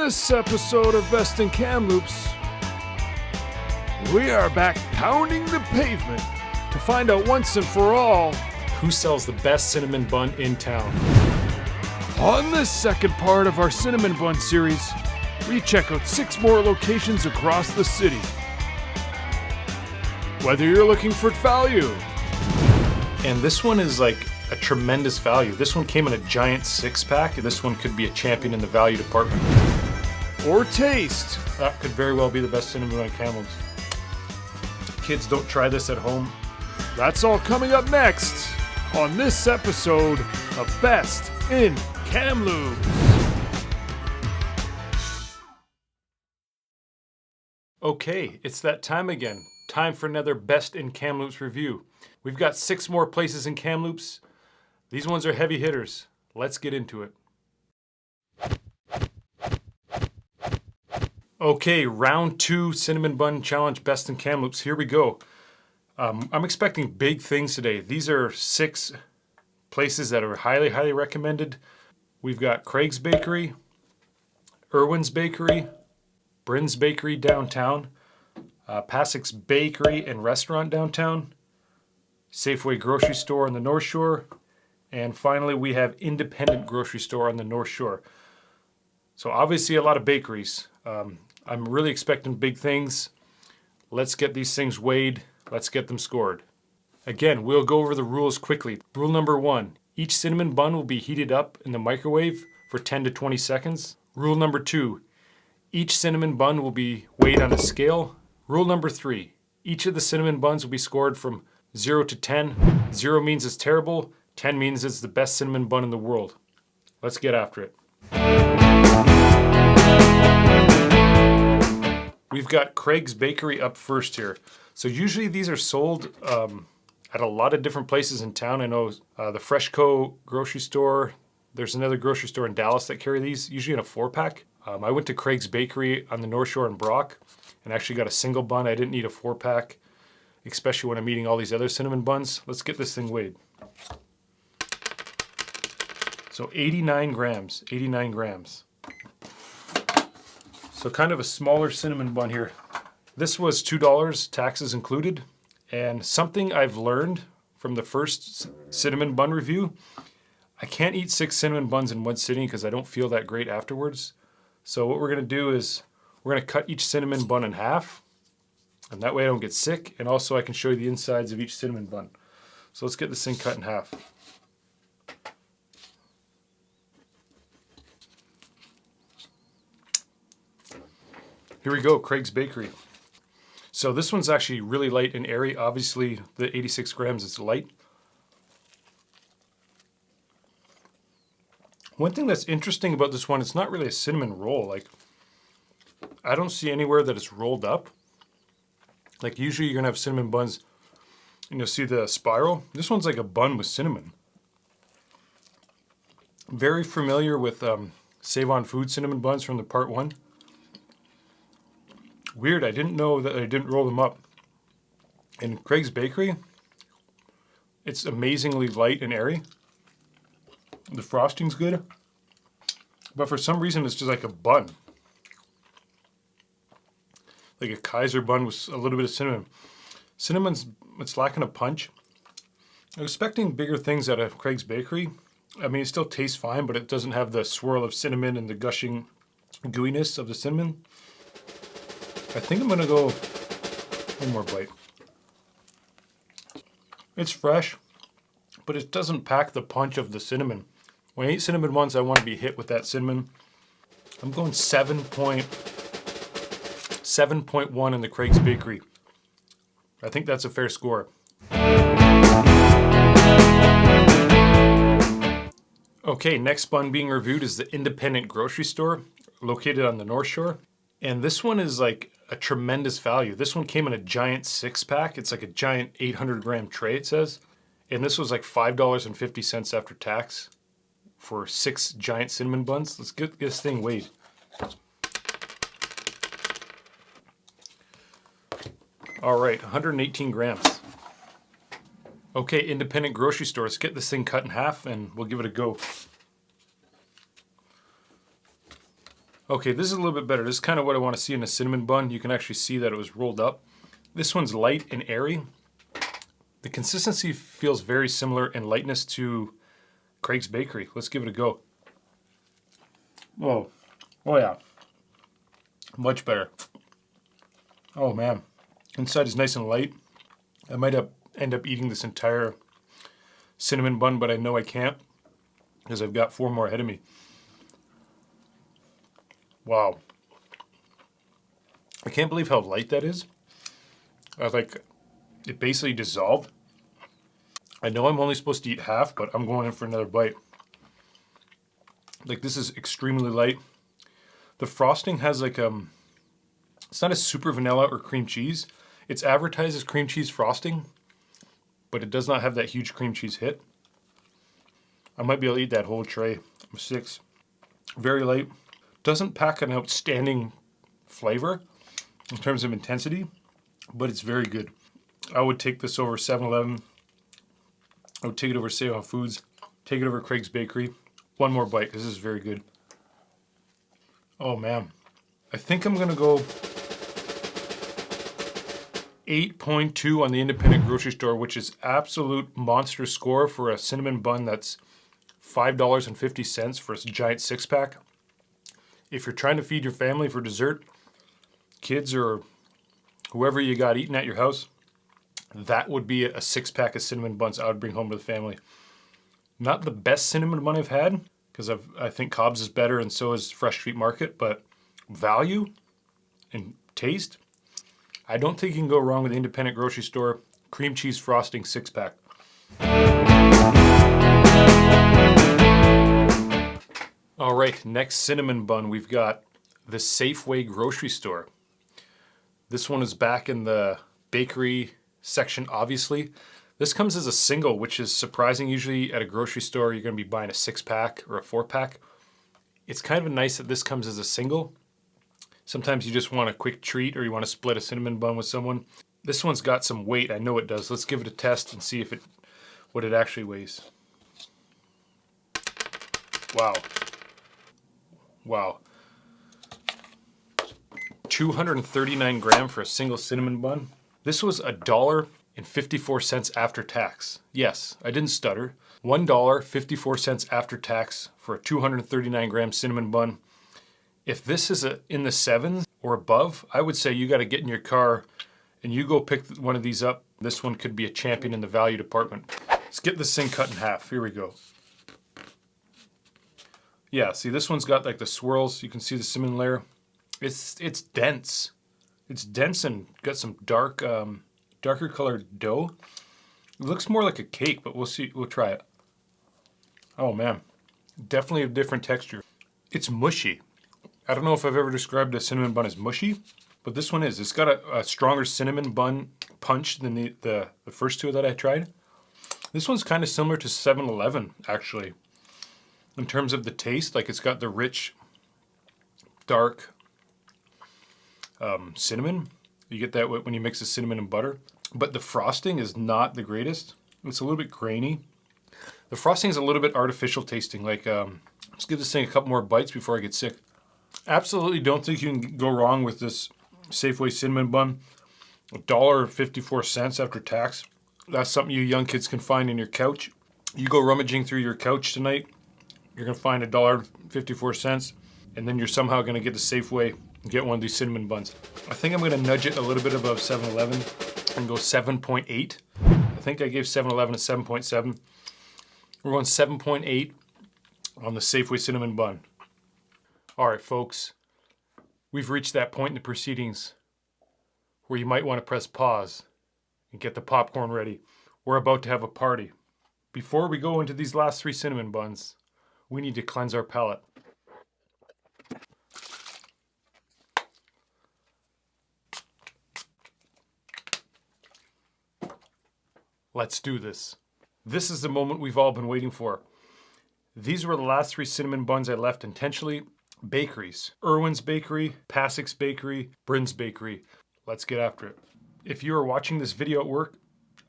this episode of Best in Kamloops, we are back pounding the pavement to find out once and for all who sells the best cinnamon bun in town. On this second part of our cinnamon bun series, we check out 6 more locations across the city. Whether you're looking for value, and this one is like a tremendous value. This one came in a giant 6-pack. This one could be a champion in the value department. or taste, That could very well be the best cinnamon bun in Kamloops. Kids, don't try this at home. that's all coming up next on this episode of Best in Kamloops. Okay, it's that time again. Time for another Best in Kamloops review. We've got 6 more places in Kamloops. These ones are heavy hitters. Let's get into it. Okay, round 2 Cinnamon Bun Challenge Best in Kamloops. Here we go. I'm expecting big things today. These are 6 places that are highly, highly recommended. We've got Craig's Bakery, Erwin's Bakery, Brynn's Bakery downtown, Passek's Bakery and Restaurant downtown, Safeway Grocery Store on the North Shore, and finally we have Independent Grocery Store on the North Shore. So obviously a lot of bakeries. I'm really expecting big things. Let's get these things weighed. Let's get them scored. Again, we'll go over the rules quickly. Rule number 1, each cinnamon bun will be heated up in the microwave for 10 to 20 seconds. Rule number 2, each cinnamon bun will be weighed on a scale. Rule number 3, each of the cinnamon buns will be scored from 0 to 10. 0 means it's terrible, 10 means it's the best cinnamon bun in the world. Let's get after it. We've got Craig's Bakery up first here. So usually these are sold at a lot of different places in town. I know the Freshco grocery store. There's another grocery store in Dallas that carry these, usually in a 4-pack. I went to Craig's Bakery on the North Shore in Brock and actually got a single bun. I didn't need a 4-pack, especially when I'm eating all these other cinnamon buns. Let's get this thing weighed. So 89 grams, 89 grams. So kind of a smaller cinnamon bun here. This was $2, taxes included. And something I've learned from the first cinnamon bun review, I can't eat 6 cinnamon buns in one sitting because I don't feel that great afterwards. So what we're gonna do is we're gonna cut each cinnamon bun in half, and that way I don't get sick, and also I can show you the insides of each cinnamon bun. So let's get this thing cut in half. Here we go, Craig's Bakery. So this one's actually really light and airy. Obviously the 86 grams is light. One thing that's interesting about this one, it's not really a cinnamon roll. Like, I don't see anywhere that it's rolled up. Like usually you're gonna have cinnamon buns and you'll see the spiral. This one's like a bun with cinnamon. Very familiar with Save On Food cinnamon buns from the part 1. Weird, I didn't know that I didn't roll them up. In Craig's Bakery, it's amazingly light and airy. The frosting's good, but for some reason it's just like a bun. Like a Kaiser bun with a little bit of cinnamon. Cinnamon's, it's lacking a punch. I'm expecting bigger things out of Craig's Bakery. I mean, it still tastes fine, but it doesn't have the swirl of cinnamon and the gushing gooiness of the cinnamon. I think I'm gonna go one more bite. It's fresh, but it doesn't pack the punch of the cinnamon. When I eat cinnamon buns, I want to be hit with that cinnamon. I'm going 7.1 in the Craig's Bakery. I think that's a fair score. Okay, next bun being reviewed is the Independent Grocery Store located on the North Shore. And this one is like a tremendous value. This one came in a giant 6-pack. It's like a giant 800 gram tray, it says. And this was like $5.50 after tax for 6 giant cinnamon buns. Let's get this thing weighed. All right, 118 grams. Okay, Independent Grocery Store. Let's get this thing cut in half and we'll give it a go. Okay, this is a little bit better. This is kind of what I want to see in a cinnamon bun. You can actually see that it was rolled up. This one's light and airy. The consistency feels very similar in lightness to Craig's Bakery. Let's give it a go. Oh yeah. Much better. Oh man. Inside is nice and light. I might end up eating this entire cinnamon bun, but I know I can't because I've got 4 more ahead of me. Wow. I can't believe how light that is. It basically dissolved. I know I'm only supposed to eat half, but I'm going in for another bite. Like, this is extremely light. The frosting has it's not a super vanilla or cream cheese. It's advertised as cream cheese frosting, but it does not have that huge cream cheese hit. I might be able to eat that whole tray. 6. Very light. Doesn't pack an outstanding flavor in terms of intensity, but it's very good. I would take this over 7-Eleven. I would take it over Save On Foods. Take it over Craig's Bakery. One more bite because this is very good. Oh man. I think I'm going to go 8.2 on the independent grocery store, which is absolute monster score for a cinnamon bun that's $5.50 for a giant 6-pack. If you're trying to feed your family for dessert, kids or whoever you got eating at your house, that would be a 6-pack of cinnamon buns I would bring home to the family. Not the best cinnamon bun I've had, because I think Cobb's is better and so is Fresh Street Market, but value and taste, I don't think you can go wrong with the independent grocery store cream cheese frosting 6-pack. All right, next cinnamon bun, we've got the Safeway Grocery Store. This one is back in the bakery section, obviously. This comes as a single, which is surprising. Usually at a grocery store, you're going to be buying a 6-pack or a 4-pack. It's kind of nice that this comes as a single. Sometimes you just want a quick treat or you want to split a cinnamon bun with someone. This one's got some weight. I know it does. Let's give it a test and see what it actually weighs. Wow. 239 grams for a single cinnamon bun. This was $1.54 after tax. Yes, I didn't stutter. $1.54 after tax for a 239 gram cinnamon bun. If this is in the 7s or above, I would say you got to get in your car and you go pick one of these up. This one could be a champion in the value department. Let's get this thing cut in half. Here we go. Yeah, see, this one's got like the swirls. You can see the cinnamon layer. It's dense. It's dense and got some darker colored dough. It looks more like a cake, but we'll see. We'll try it. Oh man, definitely a different texture. It's mushy. I don't know if I've ever described a cinnamon bun as mushy, but this one is. It's got a stronger cinnamon bun punch than the first 2 that I tried. This one's kind of similar to 7-Eleven, actually, in terms of the taste. Like, it's got the rich, dark cinnamon. You get that when you mix the cinnamon and butter. But the frosting is not the greatest. It's a little bit grainy. The frosting is a little bit artificial tasting. Like, let's give this thing a couple more bites before I get sick. Absolutely don't think you can go wrong with this Safeway cinnamon bun. $1.54 after tax. That's something you young kids can find in your couch. You go rummaging through your couch tonight, you're going to find $1.54, and then you're somehow going to get to Safeway and get one of these cinnamon buns. I think I'm going to nudge it a little bit above 7-Eleven and go 7.8. I think I gave 7-Eleven a 7.7. We're going 7.8 on the Safeway cinnamon bun. All right, folks, we've reached that point in the proceedings where you might want to press pause and get the popcorn ready. We're about to have a party. Before we go into these last 3 cinnamon buns, we need to cleanse our palate. Let's do this. This is the moment we've all been waiting for. These were the last 3 cinnamon buns I left intentionally. Bakeries. Erwin's Bakery, Passek's Bakery, Brynn's Bakery. Let's get after it. If you are watching this video at work,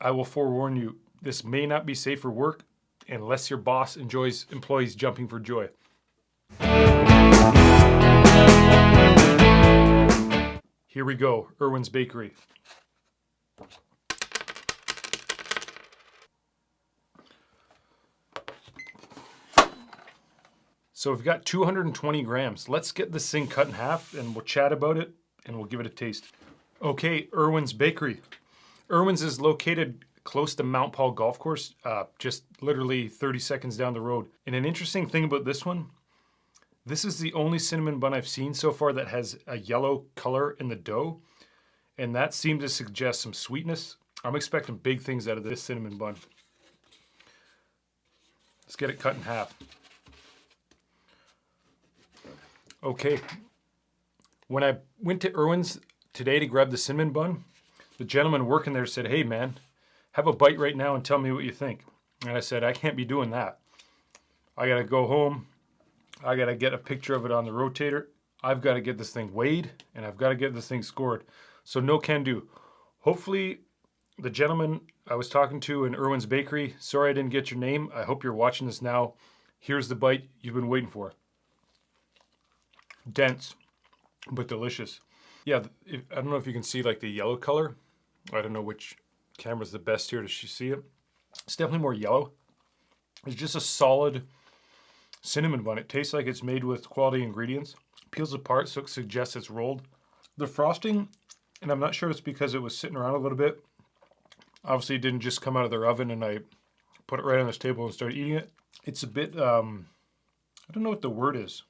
I will forewarn you, this may not be safe for work unless your boss enjoys employees jumping for joy. Here we go, Erwin's Bakery. So we've got 220 grams. Let's get this thing cut in half and we'll chat about it and we'll give it a taste. Okay, Erwin's Bakery. Erwin's is located close to Mount Paul Golf Course, just literally 30 seconds down the road. And an interesting thing about this one, this is the only cinnamon bun I've seen so far that has a yellow color in the dough. And that seemed to suggest some sweetness. I'm expecting big things out of this cinnamon bun. Let's get it cut in half. Okay, when I went to Erwin's today to grab the cinnamon bun, the gentleman working there said, "Hey man, have a bite right now and tell me what you think." And I said, "I can't be doing that. I gotta go home. I gotta get a picture of it on the rotator. I've gotta get this thing weighed and I've gotta get this thing scored." So no can do. Hopefully the gentleman I was talking to in Erwin's Bakery, sorry I didn't get your name. I hope you're watching this now. Here's the bite you've been waiting for. Dense, but delicious. Yeah, I don't know if you can see like the yellow color. I don't know which camera's the best here to see it. It's definitely more yellow. It's just a solid cinnamon bun. It tastes like it's made with quality ingredients. Peels apart, so it suggests it's rolled. The frosting, and I'm not sure it's because it was sitting around a little bit. Obviously it didn't just come out of their oven and I put it right on this table and started eating it. It's a bit, I don't know what the word is.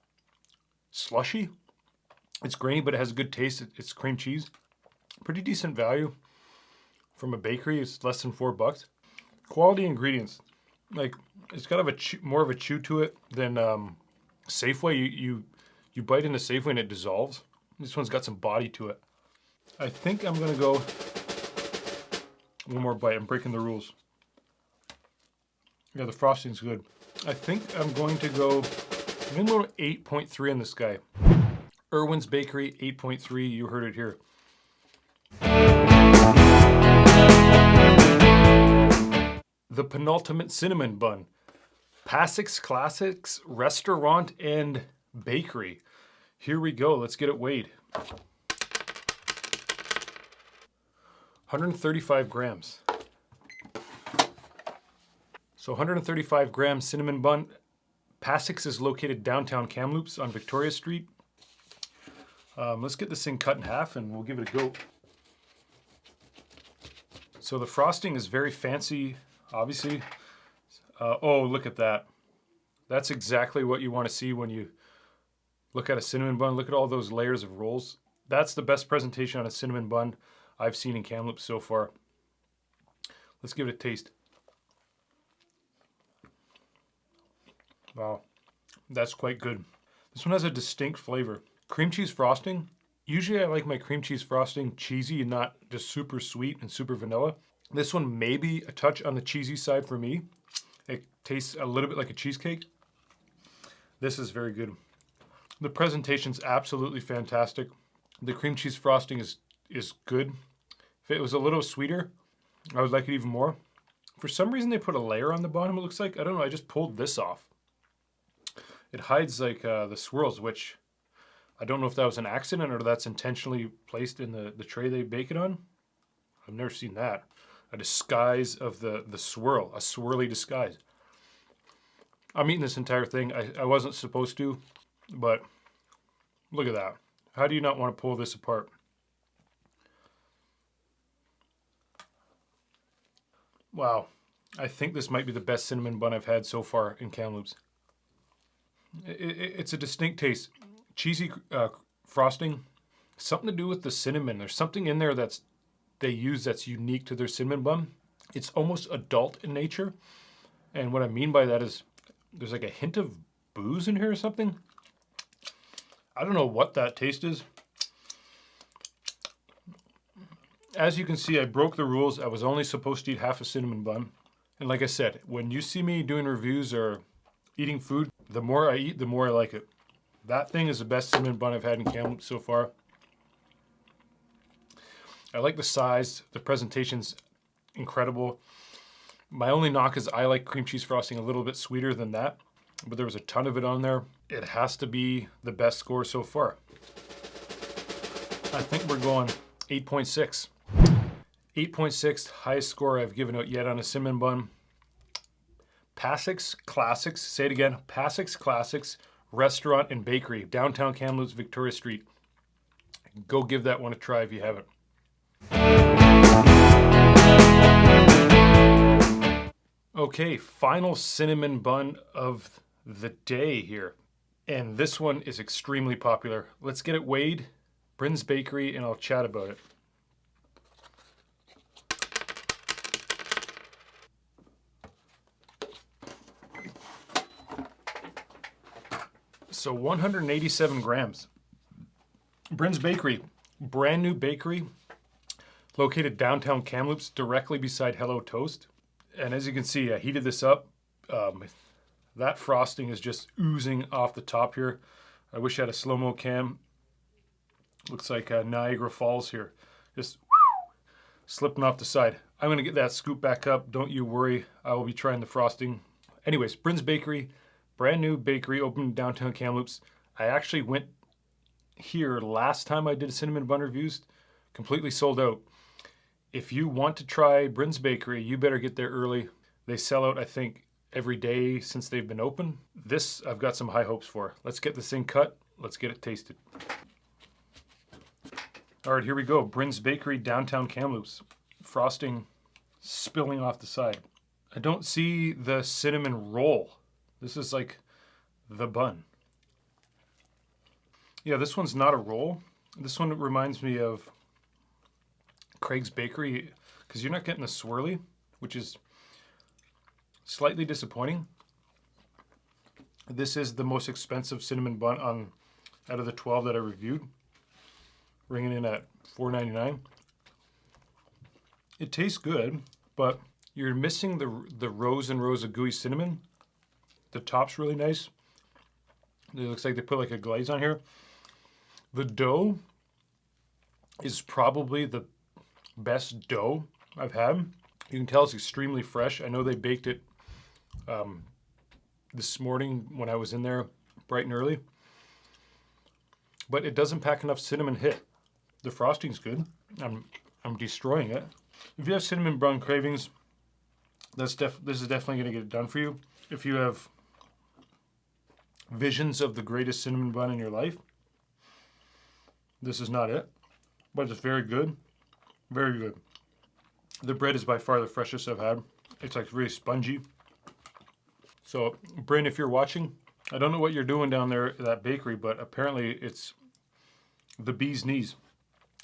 Slushy. It's grainy, but it has a good taste. It's cream cheese. Pretty decent value from a bakery. It's less than $4. Quality ingredients. Like, it's got more of a chew to it than Safeway. You bite into Safeway and it dissolves. This one's got some body to it. I think I'm gonna go one more bite. I'm breaking the rules. Yeah, the frosting's good. I think I'm going to go 8.3 on this guy. Erwin's Bakery, 8.3. You heard it here. The penultimate cinnamon bun. Passek's Classics Restaurant and Bakery. Here we go. Let's get it weighed. 135 grams. So 135 grams cinnamon bun. Passek's is located downtown Kamloops on Victoria Street. Let's get this thing cut in half and we'll give it a go. So the frosting is very fancy, obviously. Oh, look at that. That's exactly what you want to see when you look at a cinnamon bun. Look at all those layers of rolls. That's the best presentation on a cinnamon bun I've seen in Kamloops so far. Let's give it a taste. Wow, that's quite good. This one has a distinct flavor. Cream cheese frosting. Usually I like my cream cheese frosting cheesy and not just super sweet and super vanilla. This one may be a touch on the cheesy side for me. It tastes a little bit like a cheesecake. This is very good. The presentation's absolutely fantastic. The cream cheese frosting is good. If it was a little sweeter, I would like it even more. For some reason they put a layer on the bottom, it looks like. I don't know, I just pulled this off. It hides like the swirls, which I don't know if that was an accident or that's intentionally placed in the tray they bake it on. I've never seen that. A disguise of the swirl, a swirly disguise. I'm eating this entire thing. I wasn't supposed to, but look at that. How do you not want to pull this apart? Wow. I think this might be the best cinnamon bun I've had so far in Kamloops. It's a distinct taste. Cheesy frosting, something to do with the cinnamon. There's something in there they use that's unique to their cinnamon bun. It's almost adult in nature. And what I mean by that is there's like a hint of booze in here or something. I don't know what that taste is. As you can see, I broke the rules. I was only supposed to eat half a cinnamon bun. And like I said, when you see me doing reviews or eating food, the more I eat, the more I like it. That thing is the best cinnamon bun I've had in Kamloops so far. I like the size. The presentation's incredible. My only knock is I like cream cheese frosting a little bit sweeter than that, but there was a ton of it on there. It has to be the best score so far. I think we're going 8.6. 8.6, highest score I've given out yet on a cinnamon bun. Passek's Classics, say it again, Passek's Classics Restaurant and Bakery, downtown Kamloops, Victoria Street. Go give that one a try if you haven't. Okay, final cinnamon bun of the day here. And this one is extremely popular. Let's get it weighed, Brynn's Bakery, and I'll chat about it. So 187 grams. Brynn's Bakery, brand new bakery, located downtown Kamloops, directly beside Hello Toast. And as you can see, I heated this up. That frosting is just oozing off the top here. I wish I had a slow-mo cam. Looks like Niagara Falls here. Just slipping off the side. I'm gonna get that scoop back up. Don't you worry, I will be trying the frosting. Anyways, Brynn's Bakery, brand new bakery opened downtown Kamloops. I actually went here last time I did cinnamon bun reviews, completely sold out. If you want to try Brynn's Bakery, you better get there early. They sell out, I think, every day since they've been open. This, I've got some high hopes for. Let's get this thing cut. Let's get it tasted. All right, here we go. Brynn's Bakery, downtown Kamloops. Frosting spilling off the side. I don't see the cinnamon roll. This is like the bun. Yeah, this one's not a roll. This one reminds me of Craig's Bakery, because you're not getting a swirly, which is slightly disappointing. This is the most expensive cinnamon bun out of the 12 that I reviewed, ringing in at $4.99. It tastes good, but you're missing the rows and rows of gooey cinnamon. The top's really nice. It looks like they put like a glaze on here. The dough is probably the best dough I've had. You can tell it's extremely fresh. I know they baked it this morning when I was in there bright and early, but it doesn't pack enough cinnamon hit. The frosting's good. I'm destroying it. If you have cinnamon bun cravings, this is definitely going to get it done for you. If you have visions of the greatest cinnamon bun in your life, this is not it, but it's very good. Very good. The bread is by far the freshest I've had. It's like really spongy. So, Brynn, if you're watching, I don't know what you're doing down there at that bakery, but apparently it's the bee's knees.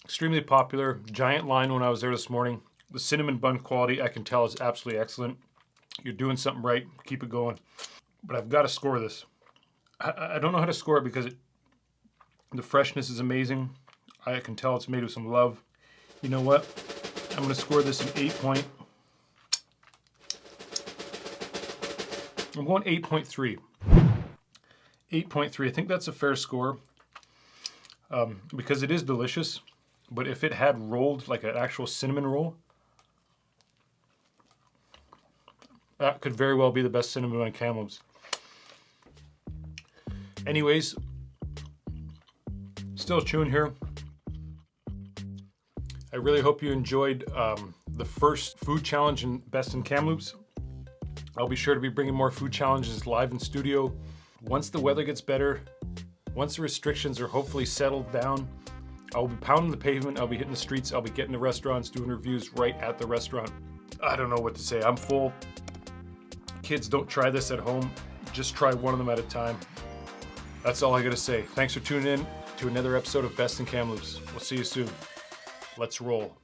Extremely popular. Giant line when I was there this morning. The cinnamon bun quality, I can tell, is absolutely excellent. You're doing something right. Keep it going. But I've got to score this. I don't know how to score it because the freshness is amazing. I can tell it's made with some love. You know what? I'm going to score this an 8 point. I'm going 8.3. 8.3. I think that's a fair score because it is delicious. But if it had rolled like an actual cinnamon roll, that could very well be the best cinnamon bun in Kamloops. Anyways, still chewing here. I really hope you enjoyed the first food challenge in Best in Kamloops. I'll be sure to be bringing more food challenges live in studio. Once the weather gets better, once the restrictions are hopefully settled down, I'll be pounding the pavement, I'll be hitting the streets, I'll be getting to restaurants, doing reviews right at the restaurant. I don't know what to say, I'm full. Kids, don't try this at home. Just try one of them at a time. That's all I gotta say. Thanks for tuning in to another episode of Best in Kamloops. We'll see you soon. Let's roll.